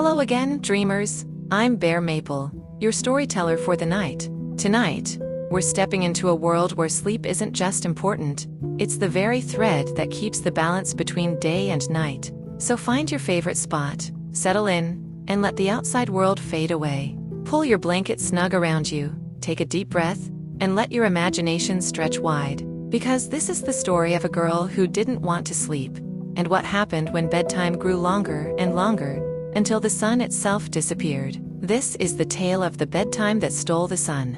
Hello again, dreamers. I'm Bear Maple, your storyteller for the night. Tonight, we're stepping into a world where sleep isn't just important, it's the very thread that keeps the balance between day and night. So find your favorite spot, settle in, and let the outside world fade away. Pull your blanket snug around you, take a deep breath, and let your imagination stretch wide. Because this is the story of a girl who didn't want to sleep, and what happened when bedtime grew longer and longer, until the sun itself disappeared. This is the tale of the bedtime that stole the sun.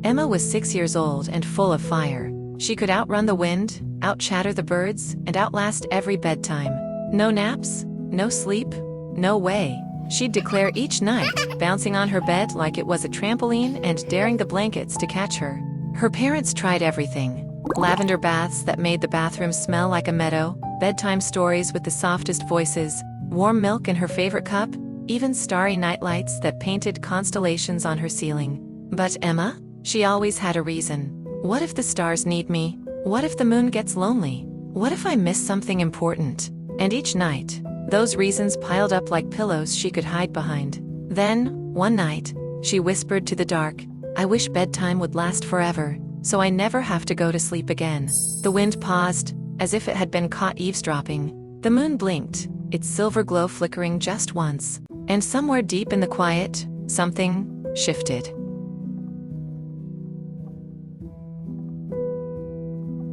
Emma was 6 years old and full of fire. She could outrun the wind, outchatter the birds, and outlast every bedtime. No naps, no sleep, no way. She'd declare each night, bouncing on her bed like it was a trampoline and daring the blankets to catch her. Her parents tried everything. Lavender baths that made the bathroom smell like a meadow, bedtime stories with the softest voices, warm milk in her favorite cup, even starry nightlights that painted constellations on her ceiling. But Emma? She always had a reason. What if the stars need me? What if the moon gets lonely? What if I miss something important? And each night, those reasons piled up like pillows she could hide behind. Then, one night, she whispered to the dark, "I wish bedtime would last forever, so I never have to go to sleep again." The wind paused, as if it had been caught eavesdropping. The moon blinked, its silver glow flickering just once. And somewhere deep in the quiet, something shifted.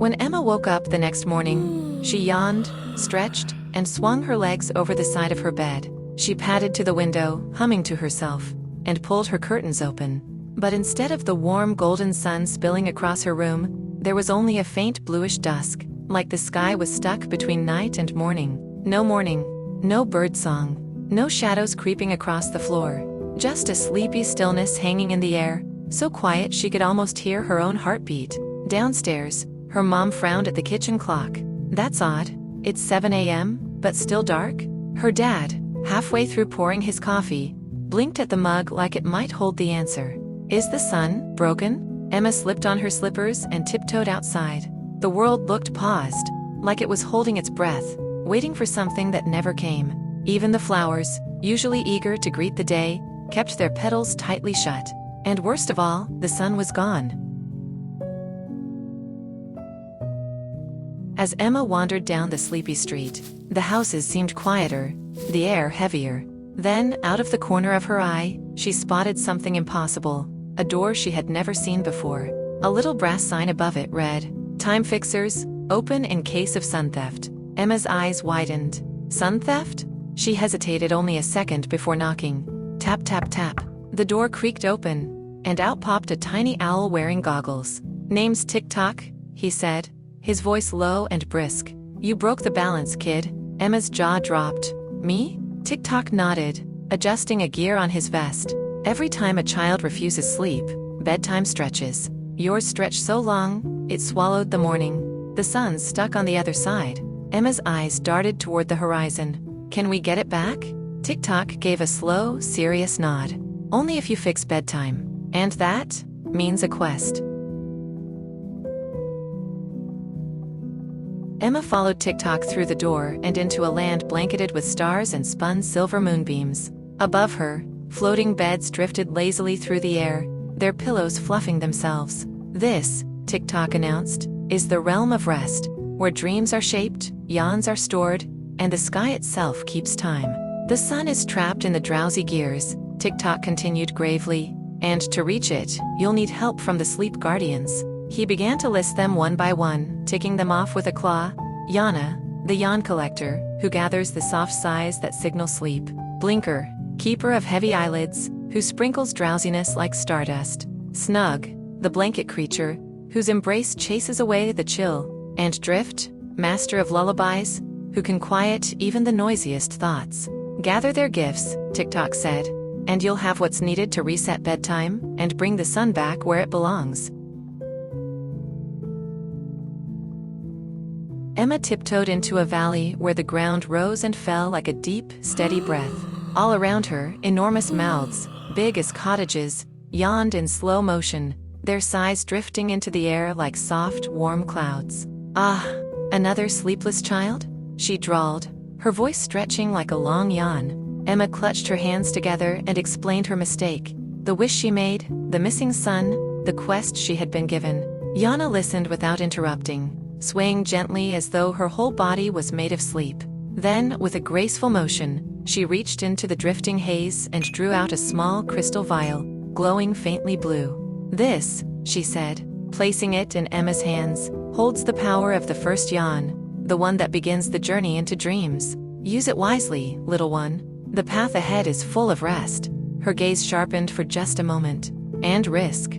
When Emma woke up the next morning, she yawned, stretched, and swung her legs over the side of her bed. She padded to the window, humming to herself, and pulled her curtains open. But instead of the warm golden sun spilling across her room, there was only a faint bluish dusk, like the sky was stuck between night and morning. No birdsong, no shadows creeping across the floor, just a sleepy stillness hanging in the air, so quiet she could almost hear her own heartbeat. Downstairs, her mom frowned at the kitchen clock. "That's odd. It's 7 a.m., but still dark?" Her dad, halfway through pouring his coffee, blinked at the mug like it might hold the answer. "Is the sun broken?" Emma slipped on her slippers and tiptoed outside. The world looked paused, like it was holding its breath, waiting for something that never came. Even the flowers, usually eager to greet the day, kept their petals tightly shut. And worst of all, the sun was gone. As Emma wandered down the sleepy street, the houses seemed quieter, the air heavier. Then, out of the corner of her eye, she spotted something impossible, a door she had never seen before. A little brass sign above it read, "Time Fixers, open in case of sun theft." Emma's eyes widened. Sun theft? She hesitated only a second before knocking. Tap tap tap. The door creaked open, and out popped a tiny owl wearing goggles. "Name's Ticktock," he said, his voice low and brisk. "You broke the balance, kid." Emma's jaw dropped. "Me?" Ticktock nodded, adjusting a gear on his vest. "Every time a child refuses sleep, bedtime stretches. Yours stretched so long, it swallowed the morning. The sun's stuck on the other side." Emma's eyes darted toward the horizon. "Can we get it back?" Ticktock gave a slow, serious nod. "Only if you fix bedtime. And that means a quest." Emma followed Ticktock through the door and into a land blanketed with stars and spun silver moonbeams. Above her, floating beds drifted lazily through the air, their pillows fluffing themselves. "This," Ticktock announced, "is the realm of rest, where dreams are shaped, yawns are stored, and the sky itself keeps time. The sun is trapped in the drowsy gears," Ticktock continued gravely, "and to reach it, you'll need help from the sleep guardians." He began to list them one by one, ticking them off with a claw. Yawna, the yawn collector, who gathers the soft sighs that signal sleep. Blinker, keeper of heavy eyelids, who sprinkles drowsiness like stardust. Snug, the blanket creature, whose embrace chases away the chill. And Drift, master of lullabies, who can quiet even the noisiest thoughts. "Gather their gifts," Ticktock said, "and you'll have what's needed to reset bedtime and bring the sun back where it belongs." Emma tiptoed into a valley where the ground rose and fell like a deep, steady breath. All around her, enormous mouths, big as cottages, yawned in slow motion, their sighs drifting into the air like soft, warm clouds. "Ah, another sleepless child?" she drawled, her voice stretching like a long yawn. Emma clutched her hands together and explained her mistake. The wish she made, the missing son, the quest she had been given. Yawna listened without interrupting, swaying gently as though her whole body was made of sleep. Then, with a graceful motion, she reached into the drifting haze and drew out a small crystal vial, glowing faintly blue. "This," she said, placing it in Emma's hands, "holds the power of the first yawn, the one that begins the journey into dreams. Use it wisely, little one. The path ahead is full of rest." Her gaze sharpened for just a moment. "And risk."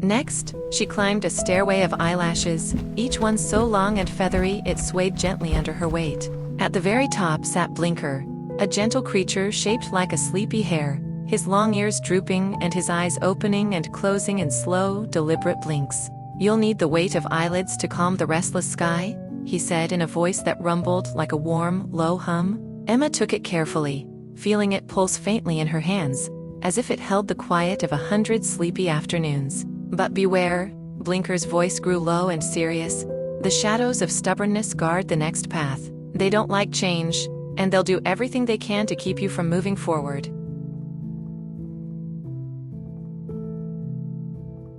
Next, she climbed a stairway of eyelashes, each one so long and feathery it swayed gently under her weight. At the very top sat Blinker, a gentle creature shaped like a sleepy hare, his long ears drooping and his eyes opening and closing in slow, deliberate blinks. "You'll need the weight of eyelids to calm the restless sky," he said in a voice that rumbled like a warm, low hum. Emma took it carefully, feeling it pulse faintly in her hands, as if it held the quiet of 100 sleepy afternoons. "But beware," Blinker's voice grew low and serious. "The shadows of stubbornness guard the next path. They don't like change, and they'll do everything they can to keep you from moving forward."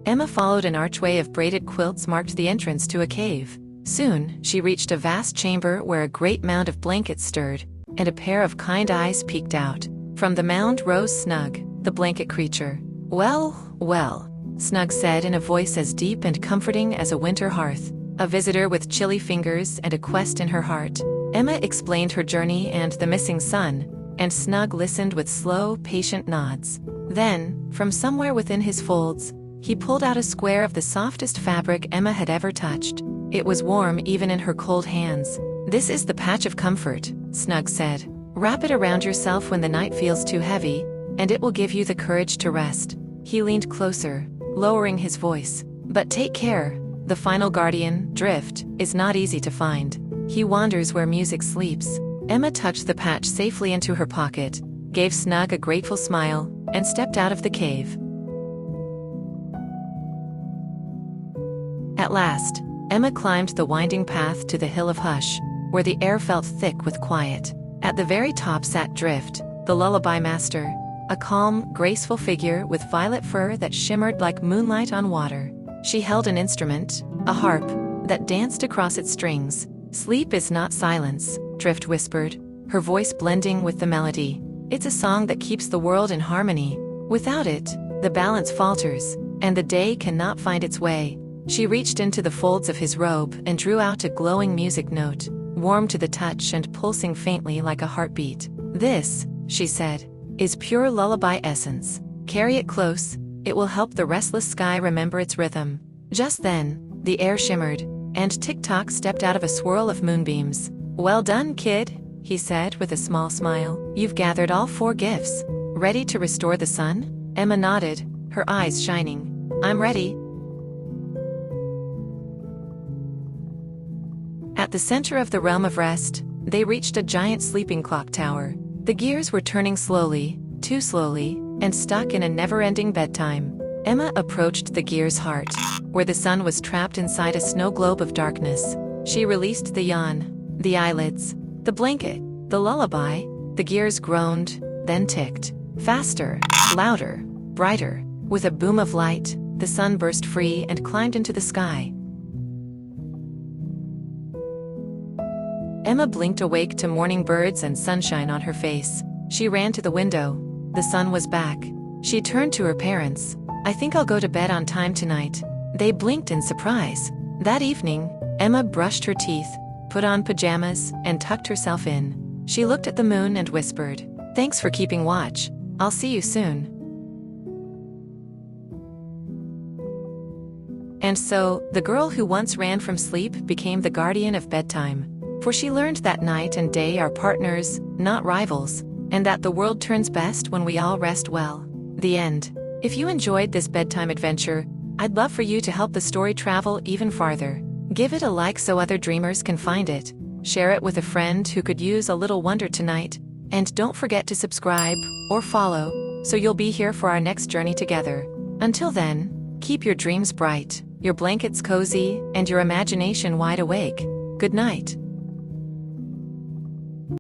Emma followed an archway of braided quilts marked the entrance to a cave. Soon, she reached a vast chamber where a great mound of blankets stirred, and a pair of kind eyes peeked out. From the mound rose Snug, the blanket creature. "Well, well," Snug said in a voice as deep and comforting as a winter hearth. "A visitor with chilly fingers and a quest in her heart." Emma explained her journey and the missing son, and Snug listened with slow, patient nods. Then, from somewhere within his folds, he pulled out a square of the softest fabric Emma had ever touched. It was warm even in her cold hands. "This is the patch of comfort," Snug said. "Wrap it around yourself when the night feels too heavy, and it will give you the courage to rest." He leaned closer, lowering his voice. "But take care, the final guardian, Drift, is not easy to find. He wanders where music sleeps." Emma tucked the patch safely into her pocket, gave Snug a grateful smile, and stepped out of the cave. At last, Emma climbed the winding path to the Hill of Hush, where the air felt thick with quiet. At the very top sat Drift, the lullaby master, a calm, graceful figure with violet fur that shimmered like moonlight on water. She held an instrument, a harp, that danced across its strings. "Sleep is not silence," Drift whispered, her voice blending with the melody. "It's a song that keeps the world in harmony. Without it, the balance falters, and the day cannot find its way." She reached into the folds of his robe and drew out a glowing music note, warm to the touch and pulsing faintly like a heartbeat. "This," she said, "is pure lullaby essence. Carry it close, it will help the restless sky remember its rhythm." Just then, the air shimmered, and Ticktock stepped out of a swirl of moonbeams. "Well done, kid," he said with a small smile. "You've gathered all 4 gifts. Ready to restore the sun?" Emma nodded, her eyes shining. "I'm ready." At the center of the realm of rest, they reached a giant sleeping clock tower. The gears were turning slowly, too slowly, and stuck in a never-ending bedtime. Emma approached the gear's heart, where the sun was trapped inside a snow globe of darkness. She released the yawn, the eyelids, the blanket, the lullaby. The gears groaned, then ticked. Faster, louder, brighter. With a boom of light, the sun burst free and climbed into the sky. Emma blinked awake to morning birds and sunshine on her face. She ran to the window. The sun was back. She turned to her parents. "I think I'll go to bed on time tonight." They blinked in surprise. That evening, Emma brushed her teeth, put on pajamas, and tucked herself in. She looked at the moon and whispered, "Thanks for keeping watch. I'll see you soon." And so, the girl who once ran from sleep became the guardian of bedtime. For she learned that night and day are partners, not rivals, and that the world turns best when we all rest well. The end. If you enjoyed this bedtime adventure, I'd love for you to help the story travel even farther. Give it a like so other dreamers can find it. Share it with a friend who could use a little wonder tonight. And don't forget to subscribe or follow, so you'll be here for our next journey together. Until then, keep your dreams bright. your blankets cozy, and your imagination wide awake. Good night.